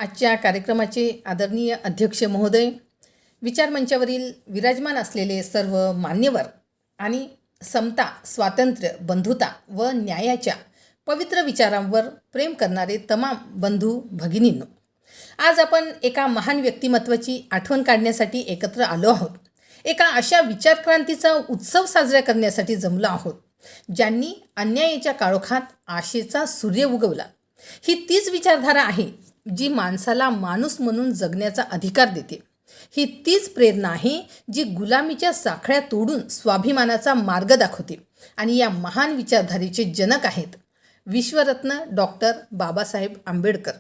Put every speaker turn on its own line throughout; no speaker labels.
आजच्या कार्यक्रमाचे आदरणीय अध्यक्ष महोदय, विचारमंचावरील विराजमान असलेले सर्व मान्यवर आणि समता, स्वातंत्र्य, बंधुता व न्यायाच्या पवित्र विचारांवर प्रेम करणारे तमाम बंधू भगिनींनो, आज आपण एका महान व्यक्तिमत्वाची आठवण काढण्यासाठी एकत्र आलो आहोत. एका अशा विचारक्रांतीचा उत्सव साजरा करण्यासाठी जमलो आहोत ज्यांनी अन्यायाच्या काळोखात आशेचा सूर्य उगवला. ही तीच विचारधारा आहे जी माणसाला माणूस म्हणून जगण्याचा अधिकार देते. ही तीच प्रेरणा आहे जी गुलामीच्या साखळ्या तोडून स्वाभिमानाचा मार्ग दाखवते. आणि या महान विचारधारेचे जनक आहेत विश्वरत्न डॉक्टर बाबासाहेब आंबेडकर.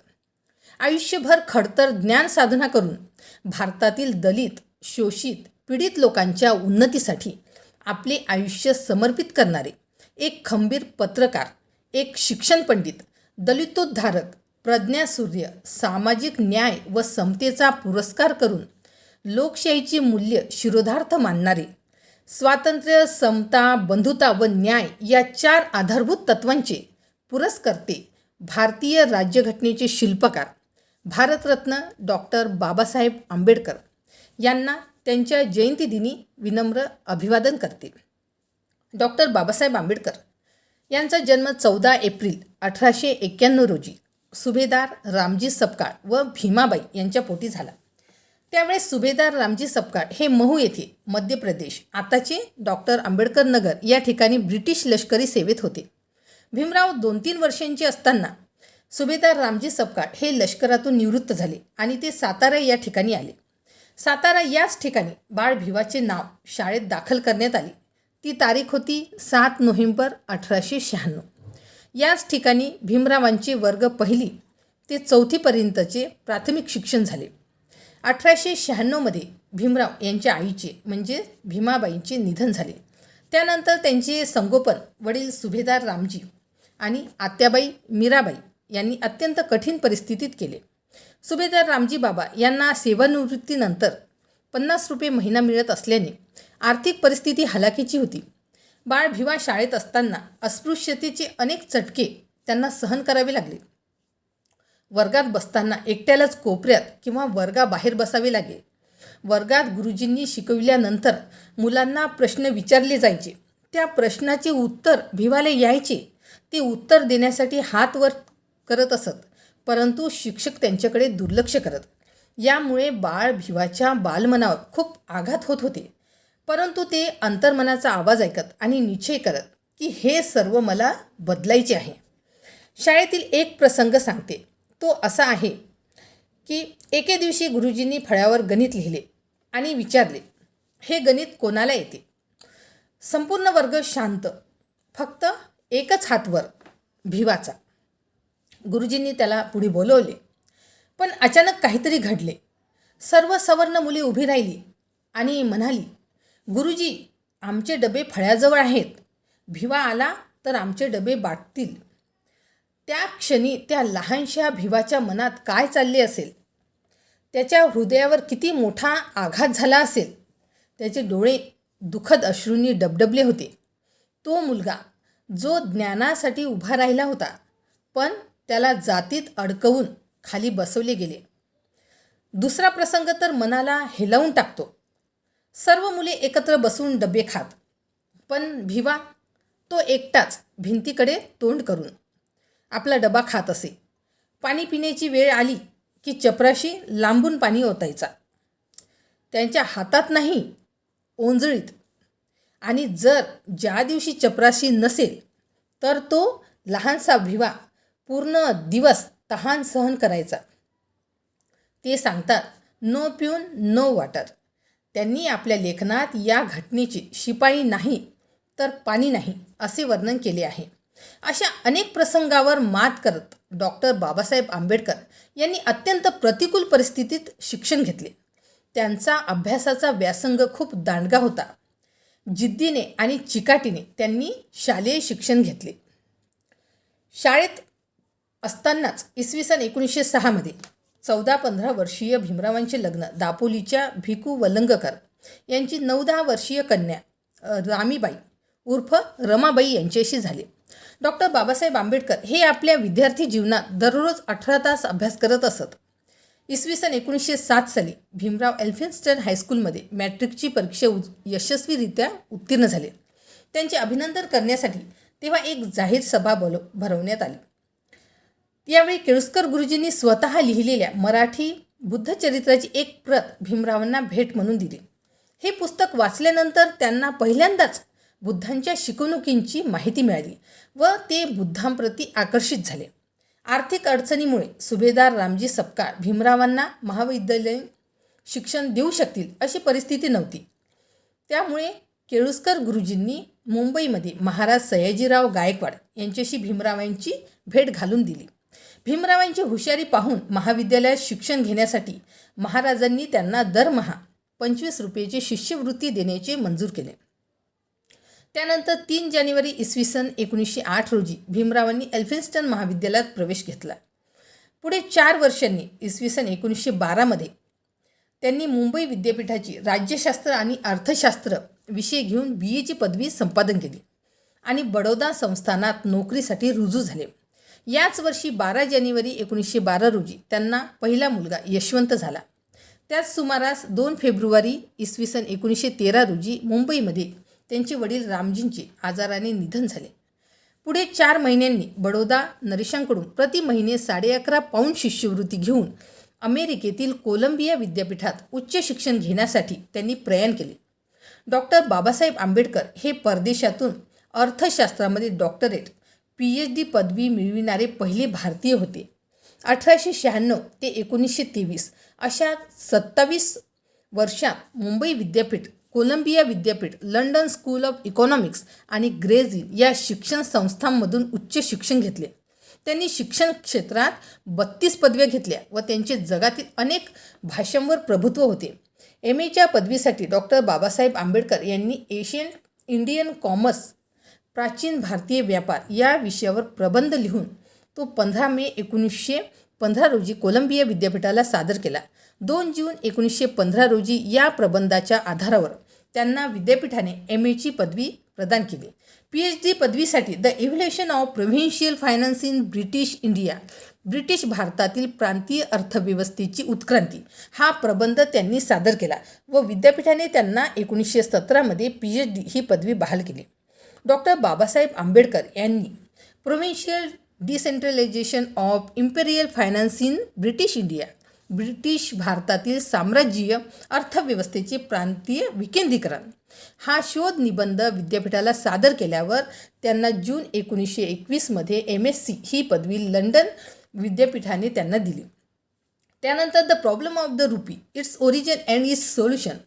आयुष्यभर खडतर ज्ञान साधना करून भारतातील दलित, शोषित, पीडित लोकांच्या उन्नतीसाठी आपले आयुष्य समर्पित करणारे एक खंबीर पत्रकार, एक शिक्षण पंडित, दलितोद्धारक, प्रज्ञासूर्य, सामाजिक न्याय व समतेचा पुरस्कार करून लोकशाहीची मूल्य शिरोधार्थ मानणारे, स्वातंत्र्य, समता, बंधुता व न्याय या 4 आधारभूत तत्वांचे पुरस्कर्ते, भारतीय राज्यघटनेचे शिल्पकार, भारतरत्न डॉक्टर बाबासाहेब आंबेडकर यांना त्यांच्या जयंतीदिनी विनम्र अभिवादन करते. डॉक्टर बाबासाहेब आंबेडकर यांचा जन्म 14 एप्रिल 1891 रोजी सुभेदार रामजी सपकाळ व भीमाबाई यांच्या पोटी झाला. त्यावेळेस सुभेदार रामजी सपकाळ हे महू येथे मध्य प्रदेश, आताचे डॉक्टर आंबेडकर नगर या ठिकाणी ब्रिटिश लष्करी सेवेत होते. भीमराव 2-3 वर्षांचे असताना सुभेदार रामजी सपकाळ हे लष्करातून निवृत्त झाले आणि ते सातारा या ठिकाणी आले. सातारा याच ठिकाणी बाळ भिवाचे नाव शाळेत दाखल करण्यात आले. ती तारीख होती 7 नोव्हेंबर 1896. याच ठिकाणी भीमरावांचे वर्ग 1ली ते 4थीपर्यंतचे प्राथमिक शिक्षण झाले. 1896मध्ये भीमराव यांच्या आईचे म्हणजे भीमाबाईंचे निधन झाले. त्यानंतर त्यांचे संगोपन वडील सुभेदार रामजी आणि आत्याबाई मीराबाई यांनी अत्यंत कठीण परिस्थितीत केले. सुभेदार रामजी बाबा यांना सेवानिवृत्तीनंतर 50 रुपये महिना मिळत असल्याने आर्थिक परिस्थिती हलाखीची होती. बाळ भिवा शाळेत असताना अस्पृश्यतेचे अनेक चटके त्यांना सहन करावे लागले. वर्गात बसताना एकट्यालाच कोपऱ्यात किंवा वर्गाबाहेर बसावे लागे. वर्गात गुरुजींनी शिकविल्यानंतर मुलांना प्रश्न विचारले जायचे. त्या प्रश्नाचे उत्तर भिवाला यायचे. ते उत्तर देण्यासाठी हात वर करत असत, परंतु शिक्षक त्यांच्याकडे दुर्लक्ष करत. यामुळे बाळ भिवाच्या बालमनावर खूप आघात होत होते. परंतु ते अंतर्मनाचा आवाज ऐकत आणि निश्चय करत की हे सर्व मला बदलायचे आहे. शाळेतील एक प्रसंग सांगते. तो असा आहे की एके दिवशी गुरुजींनी फळ्यावर गणित लिहिले आणि विचारले, हे गणित कोणाला येते? संपूर्ण वर्ग शांत. फक्त एकच हात वर, भिवाचा. गुरुजींनी त्याला पुढे बोलवले, पण अचानक काहीतरी घडले. सर्व सवर्ण मुले उभी राहिली आणि म्हणाली, गुरुजी, आमचे डबे फळ्याजवळ आहेत. भिवा आला तर आमचे डबे बाटतील. त्या क्षणी त्या लहानशा भिवाच्या मनात काय चालले असेल? त्याच्या हृदयावर किती मोठा आघात झाला असेल? त्याचे डोळे दुःखद अश्रूंनी डबडबले होते. तो मुलगा जो ज्ञानासाठी उभा राहिला होता, पण त्याला जातीत अडकवून खाली बसवले गेले. दुसरा प्रसंग तर मनाला हेलावून टाकतो. सर्व मुले एकत्र बसून डबे खात, पण भिवा तो एकटाच भिंतीकडे तोंड करून आपला डबा खात असे. पाणी पिण्याची वेळ आली की चपराशी लांबून पाणी ओतायचा. त्यांच्या हातात नाही, ओंजळीत. आणि जर ज्या दिवशी चपराशी नसेल तर तो लहानसा भिवा पूर्ण दिवस तहान सहन करायचा. ते सांगतात, नो पिऊन नो वॉटर. त्यांनी आपल्या लेखनात या घटनेचे शिपाई नाही तर पाणी नाही असे वर्णन केले आहे. अशा अनेक प्रसंगावर मात करत डॉक्टर बाबासाहेब आंबेडकर यांनी अत्यंत प्रतिकूल परिस्थितीत शिक्षण घेतले. त्यांचा अभ्यासाचा व्यासंग खूप दांडगा होता. जिद्दीने आणि चिकाटीने त्यांनी शालेय शिक्षण घेतले. शाळेत असतानाच इसवी सन 1906मध्ये 14-15 वर्षीय भीमरावांचे लग्न दापोलीच्या भिकू वलंगकर यांची 9-10 वर्षीय कन्या रामीबाई उर्फ रमाबाई यांच्याशी झाले. डॉक्टर बाबासाहेब आंबेडकर हे आपल्या विद्यार्थी जीवनात दररोज 18 तास अभ्यास करत असत. इसवी सन 1907 साली भीमराव एल्फिन्स्टन हायस्कूलमध्ये मॅट्रिकची परीक्षा यशस्वीरित्या उत्तीर्ण झाले. त्यांचे अभिनंदन करण्यासाठी तेव्हा एक जाहीर सभा भरवण्यात आली. यावेळी केळुस्कर गुरुजींनी स्वतः लिहिलेल्या मराठी बुद्धचरित्राची एक प्रत भीमरावांना भेट म्हणून दिली. हे पुस्तक वाचल्यानंतर त्यांना पहिल्यांदाच बुद्धांच्या शिकवणुकींची माहिती मिळाली व ते बुद्धांप्रती आकर्षित झाले. आर्थिक अडचणीमुळे सुभेदार रामजी सपकाळ भीमरावांना महाविद्यालयीन शिक्षण देऊ शकतील अशी परिस्थिती नव्हती. त्यामुळे केळुस्कर गुरुजींनी मुंबईमध्ये महाराज सयाजीराव गायकवाड यांच्याशी भीमरावांची भेट घालून दिली. भीमरावांची हुशारी पाहून महाविद्यालयात शिक्षण घेण्यासाठी महाराजांनी त्यांना दरमहा 25 रुपयाची शिष्यवृत्ती देण्याचे मंजूर केले. त्यानंतर 3 जानेवारी इसवी सन 1908 रोजी भीमरावांनी एल्फिन्स्टन महाविद्यालयात प्रवेश घेतला. पुढे 4 वर्षांनी इसवी सन 1912 त्यांनी मुंबई विद्यापीठाची राज्यशास्त्र आणि अर्थशास्त्र विषय घेऊन BA पदवी संपादन केली आणि बडोदा संस्थानात नोकरीसाठी रुजू झाले. याच वर्षी 12 जानेवारी 1912 रोजी त्यांना पहिला मुलगा यशवंत झाला. त्याच सुमारास 2 फेब्रुवारी इसवी सन 1913 रोजी मुंबईमध्ये त्यांचे वडील रामजींचे आजाराने निधन झाले. पुढे 4 महिन्यांनी बडोदा नरेशांकडून प्रति महिने 11.5 पाऊंड शिष्यवृत्ती घेऊन अमेरिकेतील कोलंबिया विद्यापीठात उच्च शिक्षण घेण्यासाठी त्यांनी प्रयाण केले. डॉक्टर बाबासाहेब आंबेडकर हे परदेशातून अर्थशास्त्रामध्ये डॉक्टरेट PhD पदवी मिळविणारे पहिले भारतीय होते. 1896 ते 1923 अशा 27 वर्षात मुंबई विद्यापीठ, कोलंबिया विद्यापीठ, लंडन स्कूल ऑफ इकॉनॉमिक्स आणि ग्रेज इन या शिक्षण संस्थांमधून उच्च शिक्षण घेतले. त्यांनी शिक्षण क्षेत्रात 32 पदव्या घेतल्या व त्यांचे जगातील अनेक भाषांवर प्रभुत्व होते. MAच्या पदवीसाठी डॉक्टर बाबासाहेब आंबेडकर यांनी एशियंट इंडियन कॉमर्स, प्राचीन भारतीय व्यापार या विषयावर प्रबंध लिहून तो 15 मे 1915 रोजी कोलंबिया विद्यापीठाला सादर केला. 2 जून 1915 रोजी या प्रबंधाच्या आधारावर त्यांना विद्यापीठाने MAची पदवी प्रदान केली. PhD पदवीसाठी the evolution of provincial finance in British India, British भारतातील प्रांतीय अर्थव्यवस्थेची उत्क्रांती हा प्रबंध त्यांनी सादर केला व विद्यापीठाने त्यांना 1917 PhD ही पदवी बहाल केली. डॉक्टर बाबासाहेब आंबेडकर यांनी provincial decentralisation of imperial finance in British India, British भारतातील साम्राज्यीय अर्थव्यवस्थेचे प्रांतीय विकेंद्रीकरण हा शोध निबंध विद्यापीठाला सादर केल्यावर त्यांना जून 1921 MSc ही पदवी लंडन विद्यापीठाने त्यांना दिली. त्यानंतर the problem of the rupee, its origin and its solution,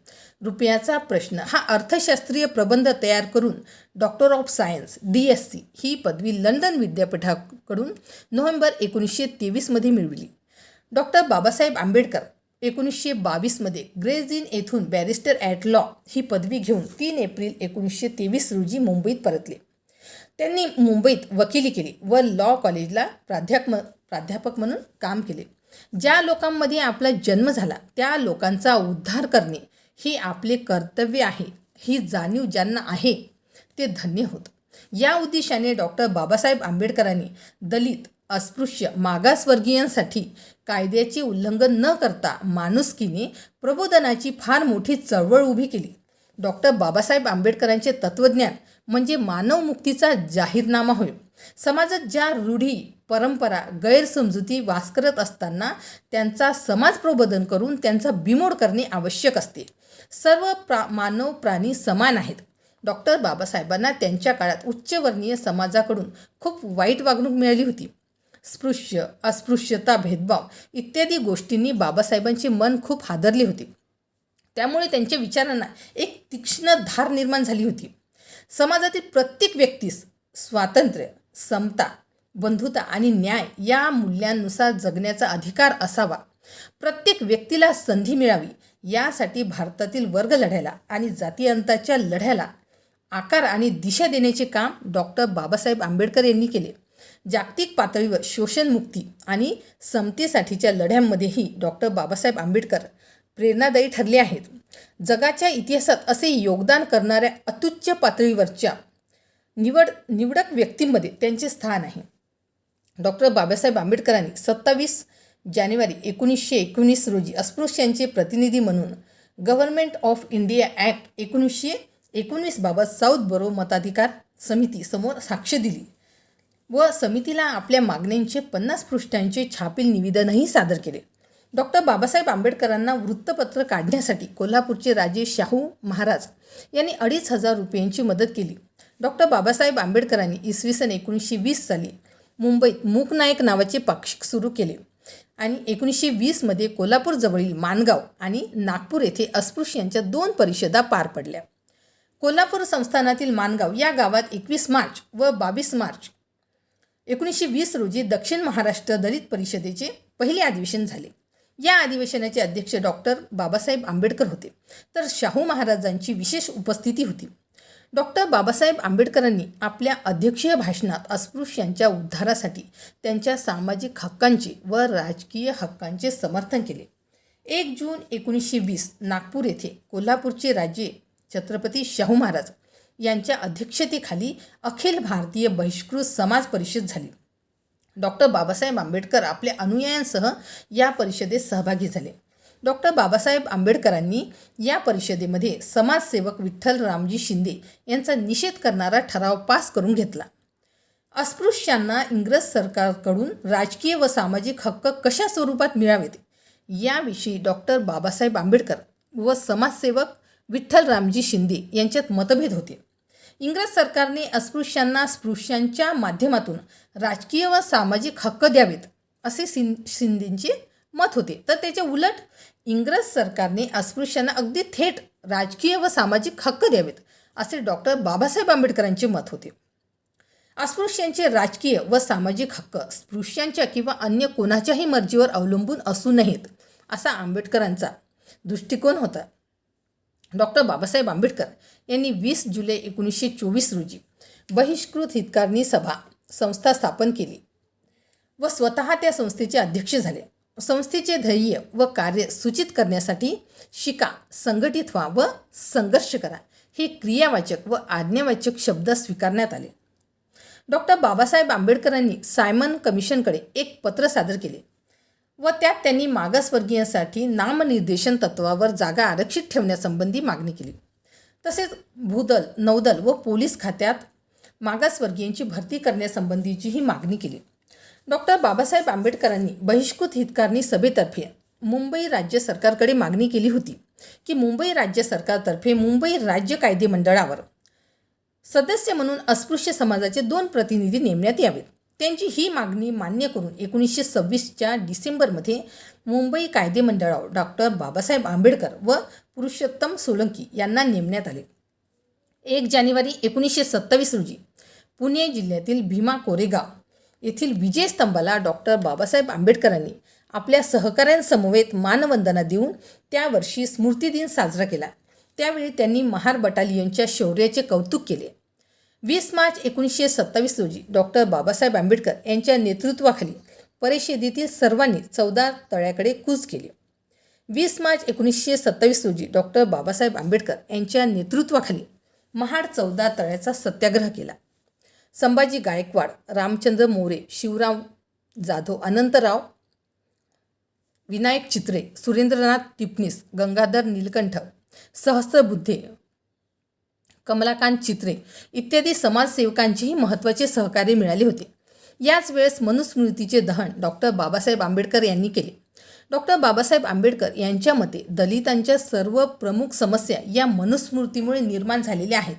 रुपयाचा प्रश्न हा अर्थशास्त्रीय प्रबंध तयार करून डॉक्टर ऑफ सायन्स DSc ही पदवी लंडन विद्यापीठाकडून नोव्हेंबर 1923 मिळविली. Doctor Babasaheb Ambedkar 1922 Gray's Inn येथून बॅरिस्टर ॲट लॉ ही पदवी घेऊन 3 एप्रिल 1923 रोजी मुंबईत परतले. त्यांनी मुंबईत वकिली केली व लॉ कॉलेजला प्राध्यापक म्हणून काम केले. ज्या लोकांमध्ये आपला जन्म झाला त्या लोकांचा उद्धार करणे हे आपले कर्तव्य आहे ही जाणीव ज्यांना आहे ते धन्य होत. या उद्देशाने डॉक्टर बाबासाहेब आंबेडकरांनी दलित, अस्पृश्य, मागासवर्गीयांसाठी कायद्याचे उल्लंघन न करता माणुसकीने प्रबोधनाची फार मोठी चळवळ उभी केली. डॉक्टर बाबासाहेब आंबेडकरांचे तत्त्वज्ञान म्हणजे मानवमुक्तीचा जाहीरनामा होय. समाजात ज्या रूढी, परंपरा, गैरसमजुती वास करत असताना त्यांचा समाज प्रबोधन करून त्यांचा बिमोड करणे आवश्यक असते. सर्व मानव प्राणी समान आहेत. डॉक्टर बाबासाहेबांना त्यांच्या काळात उच्चवर्णीय समाजाकडून खूप वाईट वागणूक मिळाली होती. स्पृश्य, अस्पृश्यता, भेदभाव इत्यादी गोष्टींनी बाबासाहेबांचे मन खूप हादरले होते. त्यामुळे त्यांच्या विचारांना एक तीक्ष्ण धार निर्माण झाली होती. समाजातील प्रत्येक व्यक्तीस स्वातंत्र्य, समता, बंधुता आणि न्याय या मूल्यांनुसार जगण्याचा अधिकार असावा. प्रत्येक व्यक्तीला संधी मिळावी यासाठी भारतातील वर्ग लढ्याला आणि जातीअंताच्या लढ्याला आकार आणि दिशा देण्याचे काम डॉक्टर बाबासाहेब आंबेडकर यांनी केले. जागतिक पातळीवर शोषणमुक्ती आणि समतेसाठीच्या लढ्यांमध्येही डॉक्टर बाबासाहेब आंबेडकर प्रेरणादायी ठरले आहेत. जगाच्या इतिहासात असे योगदान करणाऱ्या अत्युच्च पातळीवरच्या निवडक व्यक्तींमध्ये त्यांचे स्थान आहे. डॉक्टर बाबासाहेब आंबेडकरांनी 27 जानेवारी 1919 रोजी अस्पृश्यांचे प्रतिनिधी म्हणून गव्हर्नमेंट ऑफ इंडिया ॲक्ट 1919 बाबत साऊथ बरो मताधिकार समिती समोर साक्ष दिली व समितीला आपल्या मागण्यांचे 50 पृष्ठांचे छापील निवेदनही सादर केले. डॉक्टर बाबासाहेब आंबेडकरांना वृत्तपत्र काढण्यासाठी कोल्हापूरचे राजे शाहू महाराज यांनी 2,500 रुपयांची मदत केली. डॉक्टर बाबासाहेब आंबेडकरांनी इसवी सन 1920 साली मुंबईत मूकनायक नावाचे पाक्षिक सुरू केले आणि 1920मध्ये कोल्हापूरजवळील माणगाव आणि नागपूर येथे अस्पृश्यांच्या 2 परिषदा पार पडल्या. कोल्हापूर संस्थानातील माणगाव या गावात 21 मार्च व 22 मार्च 1920 रोजी दक्षिण महाराष्ट्र दलित परिषदेचे पहिले अधिवेशन झाले. या अधिवेशनाचे अध्यक्ष डॉक्टर बाबासाहेब आंबेडकर होते, तर शाहू महाराजांची विशेष उपस्थिती होती. डॉक्टर बाबासाहेब आंबेडकरांनी आपल्या अध्यक्षीय भाषणात अस्पृश्यांच्या उद्धारासाठी त्यांच्या सामाजिक हक्कांचे व राजकीय हक्कांचे समर्थन केले. 1 जून 1920 नागपूर येथे कोल्हापूरचे राजे छत्रपती शाहू महाराज यांच्या अध्यक्षतेखाली अखिल भारतीय बहिष्कृत समाज परिषद झाली. डॉक्टर बाबासाहेब आंबेडकर आपल्या अनुयायांसह या परिषदेत सहभागी झाले. डॉक्टर बाबासाहेब आंबेडकरांनी या परिषदेमध्ये समाजसेवक विठ्ठल रामजी शिंदे यांचा निषेध करणारा ठराव पास करून घेतला. अस्पृश्यांना इंग्रज सरकारकडून राजकीय व सामाजिक हक्क कशा स्वरूपात मिळावेत याविषयी डॉक्टर बाबासाहेब आंबेडकर व समाजसेवक विठ्ठल रामजी शिंदे यांच्यात मतभेद होते. इंग्रज सरकारने अस्पृश्यांना स्पृश्यांच्या माध्यमातून राजकीय व सामाजिक हक्क द्यावेत असे शिंदेंचे मत होते, तर त्याच्या उलट इंग्रज सरकारने अस्पृश्यांना अगदी थेट राजकीय व सामाजिक हक्क द्यावेत असे डॉक्टर बाबासाहेब आंबेडकरांचे मत होते. अस्पृश्यांचे राजकीय व सामाजिक हक्क स्पृश्यांच्या किंवा अन्य कोणाच्याही मर्जीवर अवलंबून असू नयेत असा आंबेडकरांचा दृष्टिकोन होता. डॉक्टर बाबासाहेब आंबेडकर यांनी 20 जुलै 1924 रोजी बहिष्कृत हितकारणी संस्था स्थापन केली व स्वतः त्या संस्थेचे अध्यक्ष झाले. संस्थेचे ध्येय व कार्य सूचित करण्यासाठी शिका, संघटित व्हा व संघर्ष करा हे क्रियावाचक व आज्ञावाचक शब्द स्वीकारण्यात आले. डॉक्टर बाबासाहेब आंबेडकरांनी सायमन कमिशनकडे एक पत्र सादर केले व त्यात त्यांनी मागासवर्गीयांसाठी नामनिर्देशन तत्वावर जागा आरक्षित ठेवण्यासंबंधी मागणी केली. तसेच भूदल, नौदल व पोलीस खात्यात मागासवर्गीयांची भरती करण्यासंबंधीचीही मागणी केली. डॉक्टर बाबासाहेब आंबेडकरांनी बहिष्कृत हितकारणी सभेतर्फे मुंबई राज्य सरकारकडे मागणी केली होती की मुंबई राज्य सरकारतर्फे मुंबई राज्य कायदे मंडळावर सदस्य म्हणून अस्पृश्य समाजाचे 2 प्रतिनिधी नेमण्यात यावेत. त्यांची ही मागणी मान्य करून 1926च्या डिसेंबरमध्ये मुंबई कायदे मंडळावर डॉक्टर बाबासाहेब आंबेडकर व पुरुषोत्तम सोलंकी यांना नेमण्यात आले. 1 जानेवारी 1927 रोजी पुणे जिल्ह्यातील भीमा कोरेगाव येथील विजयस्तंभाला डॉक्टर बाबासाहेब आंबेडकरांनी आपल्या सहकाऱ्यांसमवेत मानवंदना देऊन त्या वर्षी स्मृतिदिन साजरा केला. त्यावेळी त्यांनी महार बटालियनच्या शौर्याचे कौतुक केले. 20 मार्च 1927 रोजी डॉक्टर बाबासाहेब आंबेडकर यांच्या नेतृत्वाखाली परिषदेतील सर्वांनी 14 तळ्याकडे कूच केले. 20 मार्च 1927 रोजी डॉक्टर बाबासाहेब आंबेडकर यांच्या नेतृत्वाखाली महाड 14 तळ्याचा सत्याग्रह केला. संभाजी गायकवाड, रामचंद्र मोरे, शिवराम जाधव, अनंतराव, विनायक चित्रे, सुरेंद्रनाथ टिपणीस, गंगाधर नीलकंठ सहस्त्रबुद्धे, कमलाकांत चित्रे इत्यादी समाजसेवकांचेही महत्त्वाचे सहकार्य मिळाले होते. याच वेळेस मनुस्मृतीचे दहन डॉक्टर बाबासाहेब आंबेडकर यांनी केले. डॉक्टर बाबासाहेब आंबेडकर यांच्या मते दलितांच्या सर्व प्रमुख समस्या या मनुस्मृतीमुळे निर्माण झालेल्या आहेत.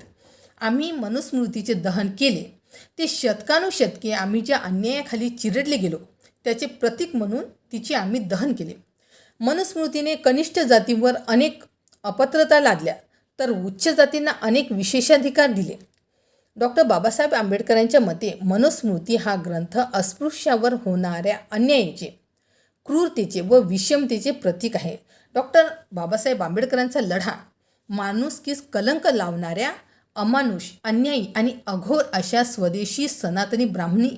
आम्ही मनुस्मृतीचे दहन केले ते शतकानुशतके आम्ही ज्या अन्यायाखाली चिरडले गेलो त्याचे प्रतीक म्हणून तिचे आम्ही दहन केले. मनुस्मृतीने कनिष्ठ जातींवर अनेक अपात्रता लादल्या तर उच्च जातींना अनेक विशेषाधिकार दिले. डॉक्टर बाबासाहेब आंबेडकरांच्या मते मनुस्मृती हा ग्रंथ अस्पृश्यावर होणाऱ्या अन्यायाचे, क्रूरतेचे व विषमतेचे प्रतीक आहे. डॉक्टर बाबासाहेब आंबेडकरांचा लढा माणुसकीस कलंक लावणाऱ्या अमानुष, अन्यायी आणि अघोर अशा स्वदेशी सनातनी ब्राह्मणी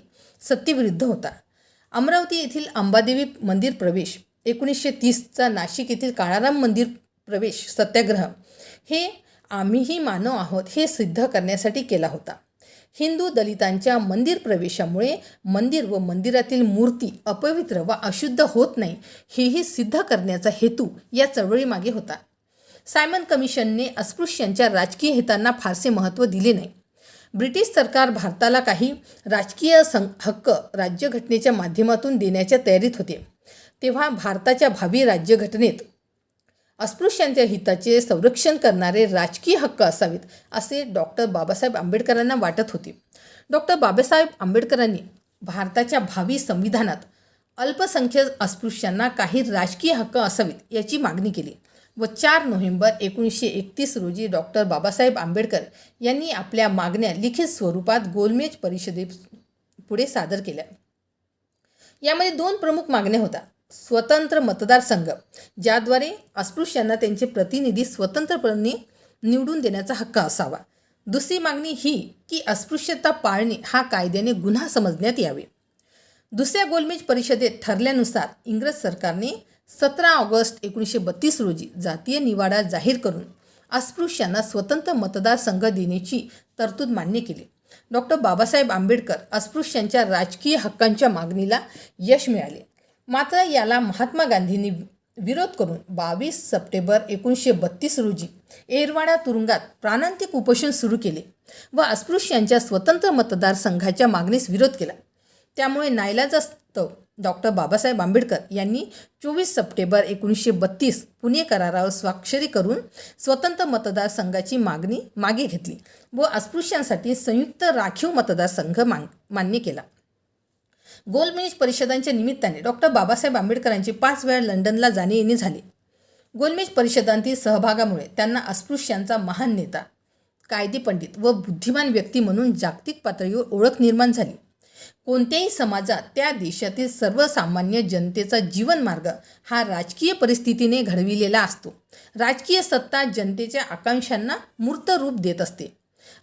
सत्तेविरुद्ध होता. अमरावती येथील अंबादेवी मंदिर प्रवेश, 1930चा नाशिक येथील काळाराम मंदिर प्रवेश सत्याग्रह हे आम्हीही मानव आहोत हे सिद्ध करण्यासाठी केला होता. हिंदू दलितांच्या मंदिर प्रवेशामुळे मंदिर व मंदिरातील मूर्ती अपवित्र व अशुद्ध होत नाही हेही सिद्ध करण्याचा हेतू या चळवळीमागे होता. सायमन कमिशनने अस्पृश्यांच्या राजकीय हितांना फारसे महत्त्व दिले नाही. ब्रिटिश सरकार भारताला काही राजकीय हक्क राज्यघटनेच्या माध्यमातून देण्याच्या तयारीत होते. तेव्हा भारताच्या भावी राज्यघटनेत अस्पृश्यांच्या हिताचे संरक्षण करणारे राजकीय हक्क असावेत असे डॉक्टर बाबासाहेब आंबेडकरांना वाटत होते. डॉक्टर बाबासाहेब आंबेडकरांनी भारताच्या भावी संविधानात अल्पसंख्याक अस्पृश्यांना काही राजकीय हक्क असावेत याची मागणी केली व 4 नोव्हेंबर 1931 रोजी डॉक्टर बाबासाहेब आंबेडकर यांनी आपल्या मागण्या लिखित स्वरूपात गोलमेज परिषदेपुढे सादर केल्या. यामध्ये 2 प्रमुख मागण्या होत्या. स्वतंत्र मतदारसंघ, ज्याद्वारे अस्पृश्यांना त्यांचे प्रतिनिधी स्वतंत्रपणे निवडून देण्याचा हक्क असावा. दुसरी मागणी ही की अस्पृश्यता पाळणे हा कायद्याने गुन्हा समजण्यात यावे. दुसऱ्या गोलमेज परिषदेत ठरल्यानुसार इंग्रज सरकारने 17 ऑगस्ट 1932 रोजी जातीय निवाडा जाहीर करून अस्पृश्यांना स्वतंत्र मतदारसंघ देण्याची तरतूद मान्य केली. डॉक्टर बाबासाहेब आंबेडकर अस्पृश्यांच्या राजकीय हक्कांच्या मागणीला यश मिळाले. मात्र याला महात्मा गांधींनी विरोध करून 22 सप्टेंबर 1932 रोजी एरवाडा तुरुंगात प्राणांतिक उपोषण सुरू केले व अस्पृश्यांच्या स्वतंत्र मतदारसंघाच्या मागणीस विरोध केला. त्यामुळे नाईलाजास्तव डॉक्टर बाबासाहेब आंबेडकर यांनी 24 सप्टेंबर 1932 पुणे करारावर स्वाक्षरी करून स्वतंत्र मतदारसंघाची मागणी मागे घेतली व अस्पृश्यांसाठी संयुक्त राखीव मतदारसंघ मान्य केला. गोलमेज परिषदांच्या निमित्ताने डॉक्टर बाबासाहेब आंबेडकरांचे 5 वेळा लंडनला जाणे येणे झाले. गोलमेज परिषदांतील सहभागामुळे त्यांना अस्पृश्यांचा महान नेता, कायदेपंडित व बुद्धिमान व्यक्ती म्हणून जागतिक पातळीवर ओळख निर्माण झाली. कोणत्याही समाजात त्या देशातील सर्वसामान्य जनतेचा जीवनमार्ग हा राजकीय परिस्थितीने घडविलेला असतो. राजकीय सत्ता जनतेच्या आकांक्षांना मूर्त रूप देत असते.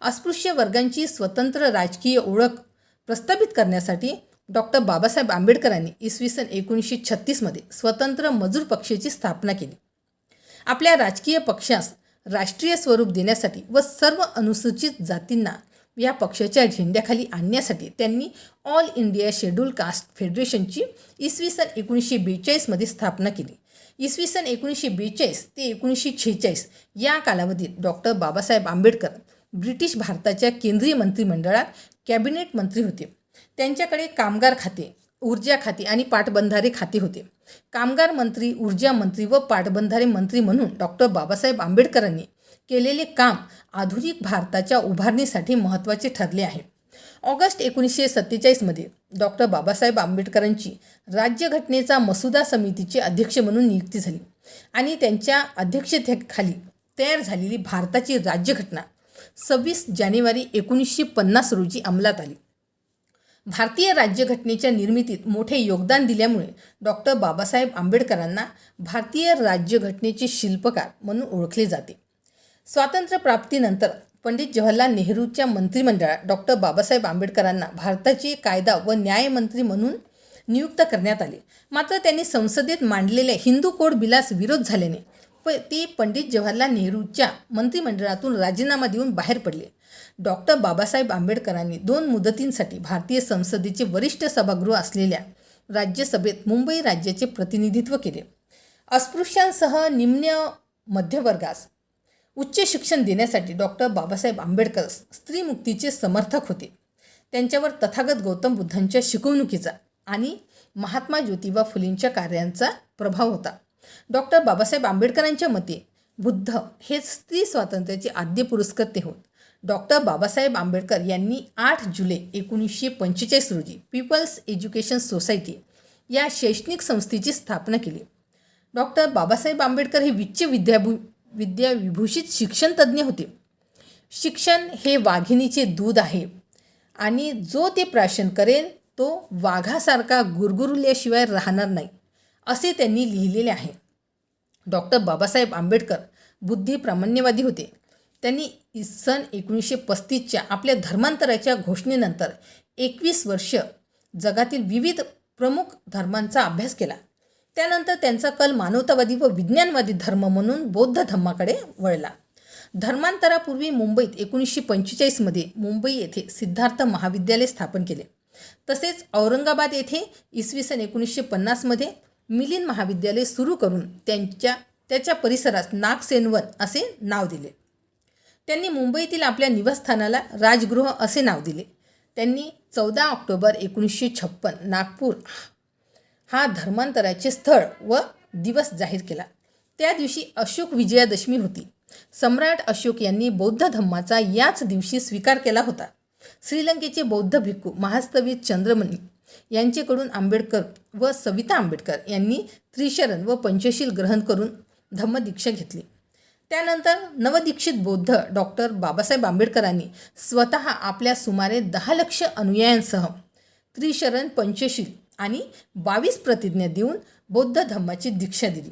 अस्पृश्य वर्गांची स्वतंत्र राजकीय ओळख प्रस्थापित करण्यासाठी डॉक्टर बाबासाहेब आंबेडकरांनी इसवी सन 1936 मध्ये स्वतंत्र मजूर पक्षाची स्थापना केली. आपल्या राजकीय पक्षास राष्ट्रीय स्वरूप देण्यासाठी व सर्व अनुसूचित जातींना या पक्षाच्या झेंड्याखाली आणण्यासाठी त्यांनी ऑल इंडिया शेड्यूल कास्ट फेडरेशनची इसवी सन 1942 मध्ये स्थापना केली. इसवी सन 1942 ते 1946 या कालावधीत डॉक्टर बाबासाहेब आंबेडकर ब्रिटिश भारताच्या केंद्रीय मंत्रिमंडळात कॅबिनेट मंत्री होते. त्यांच्याकडे कामगार खाते, ऊर्जा खाते आणि पाटबंधारे खाते होते. कामगार मंत्री, ऊर्जा मंत्री व पाटबंधारे मंत्री म्हणून डॉक्टर बाबासाहेब आंबेडकरांनी केलेले काम आधुनिक भारताच्या उभारणीसाठी महत्त्वाचे ठरले आहे. ऑगस्ट 1947 मध्ये डॉक्टर बाबासाहेब आंबेडकरांची राज्यघटनेचा मसुदा समितीचे अध्यक्ष म्हणून नियुक्ती झाली आणि त्यांच्या अध्यक्षतेखाली तयार झालेली भारताची राज्यघटना 26 जानेवारी 1950 रोजी अंमलात आली. भारतीय राज्यघटनेच्या निर्मितीत मोठे योगदान दिल्यामुळे डॉक्टर बाबासाहेब आंबेडकरांना भारतीय राज्यघटनेचे शिल्पकार म्हणून ओळखले जाते. स्वातंत्र्यप्राप्तीनंतर पंडित जवाहरलाल नेहरूच्या मंत्रिमंडळात डॉक्टर बाबासाहेब आंबेडकरांना भारताचे कायदा व न्यायमंत्री म्हणून नियुक्त करण्यात आले. मात्र त्यांनी संसदेत मांडलेल्या हिंदू कोड बिलास विरोध झाल्याने ते पंडित जवाहरलाल नेहरूच्या मंत्रिमंडळातून राजीनामा देऊन बाहेर पडले. डॉक्टर बाबासाहेब आंबेडकरांनी 2 मुदतींसाठी भारतीय संसदेचे वरिष्ठ सभागृह असलेल्या राज्यसभेत मुंबई राज्याचे प्रतिनिधित्व केले. अस्पृश्यांसह निम्न मध्यवर्गास उच्च शिक्षण देण्यासाठी डॉक्टर बाबासाहेब आंबेडकर स्त्रीमुक्तीचे समर्थक होते. त्यांच्यावर तथागत गौतम बुद्धांच्या शिकवणुकीचा आणि महात्मा ज्योतिबा फुलेंच्या कार्यांचा प्रभाव होता. डॉक्टर बाबासाहेब आंबेडकरांच्या मते बुद्ध हेच स्त्री स्वातंत्र्याचे आद्य पुरस्कर्ते होत. डॉक्टर बाबासाहेब आंबेडकर यांनी 8 जुलै 1945 रोजी पीपल्स एज्युकेशन सोसायटी या शैक्षणिक संस्थेची स्थापना केली. डॉक्टर बाबासाहेब आंबेडकर हे विद्याविभूषित शिक्षणतज्ज्ञ होते. शिक्षण हे वाघिणीचे दूध आहे आणि जो ते प्राशन करेल तो वाघासारखा गुरगुरल्याशिवाय राहणार नाही, असे त्यांनी लिहिलेले आहे. डॉक्टर बाबासाहेब आंबेडकर बुद्धिप्रामाण्यवादी होते. त्यांनी सन 1935च्या आपल्या धर्मांतराच्या घोषणेनंतर 21 वर्ष जगातील विविध प्रमुख धर्मांचा अभ्यास केला. त्यानंतर त्यांचा कल मानवतावादी व विज्ञानवादी धर्म म्हणून बौद्ध धर्माकडे वळला. धर्मांतरापूर्वी मुंबईत 1945मध्ये मुंबई येथे सिद्धार्थ महाविद्यालय स्थापन केले. तसेच औरंगाबाद येथे इसवी सन 1950मध्ये मिलिंद महाविद्यालय सुरू करून त्याच्या परिसरास नागसेनवन असे नाव दिले. त्यांनी मुंबईतील आपल्या निवासस्थानाला राजगृह असे नाव दिले. त्यांनी 14 ऑक्टोबर 1956 नागपूर हा धर्मांतराचे स्थळ व दिवस जाहीर केला. त्या दिवशी अशोक विजयादशमी होती. सम्राट अशोक यांनी बौद्ध धम्माचा याच दिवशी स्वीकार केला होता. श्रीलंकेचे बौद्ध भिक्खू महास्तवीर चंद्रमणी यांचेकडून आंबेडकर व सविता आंबेडकर यांनी त्रिशरण व पंचशील ग्रहण करून धम्मदीक्षा घेतली. त्यानंतर नवदीक्षित बौद्ध डॉक्टर बाबासाहेब आंबेडकरांनी स्वतः आपल्या सुमारे 10 लाख अनुयायांसह त्रिशरण, पंचशील आणि 22 प्रतिज्ञा देऊन बौद्ध धम्माची दीक्षा दिली.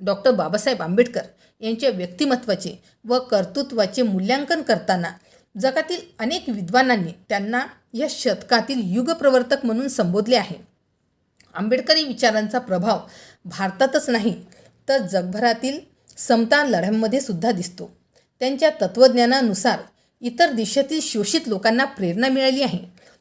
डॉक्टर बाबासाहेब आंबेडकर यांच्या व्यक्तिमत्वाचे व कर्तृत्वाचे मूल्यांकन करताना जगातील अनेक विद्वानांनी त्यांना या शतकातील युगप्रवर्तक म्हणून संबोधले आहे. आंबेडकरी विचारांचा प्रभाव भारतातच नाही तर जगभरातील समता लढ्यांमध्ये सुद्धा दिसतो. त्यांच्या तत्त्वज्ञानानुसार इतर देशातील शोषित लोकांना प्रेरणा मिळाली आहे.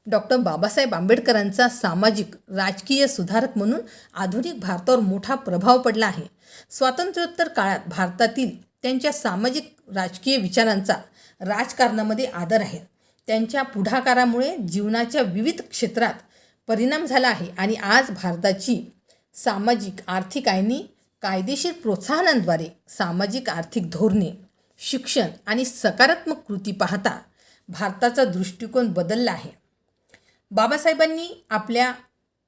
डॉक्टर बाबासाहेब आंबेडकरांचा सामाजिक राजकीय सुधारक म्हणून आधुनिक भारतावर मोठा प्रभाव पडला आहे. स्वातंत्र्योत्तर काळात भारतातील त्यांच्या सामाजिक राजकीय विचारांचा राजकारणामध्ये आदर आहे. त्यांच्या पुढाकारामुळे जीवनाच्या विविध क्षेत्रात परिणाम झाला आहे आणि आज भारताची सामाजिक, आर्थिक आणि कायदेशीर प्रोत्साहनांद्वारे सामाजिक आर्थिक धोरणे, शिक्षण आणि सकारात्मक कृती पाहता भारताचा दृष्टिकोन बदलला आहे. बाबासाहेबांनी आपल्या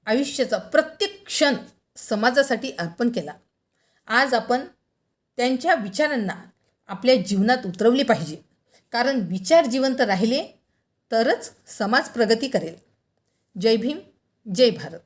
आयुष्याचा प्रत्येक क्षण समाजासाठी अर्पण केला. आज आपण त्यांच्या विचारांना आपल्या जीवनात उतरवले पाहिजे, कारण विचार जिवंत राहिले तरच समाज प्रगती करेल. जय भीम, जय भारत.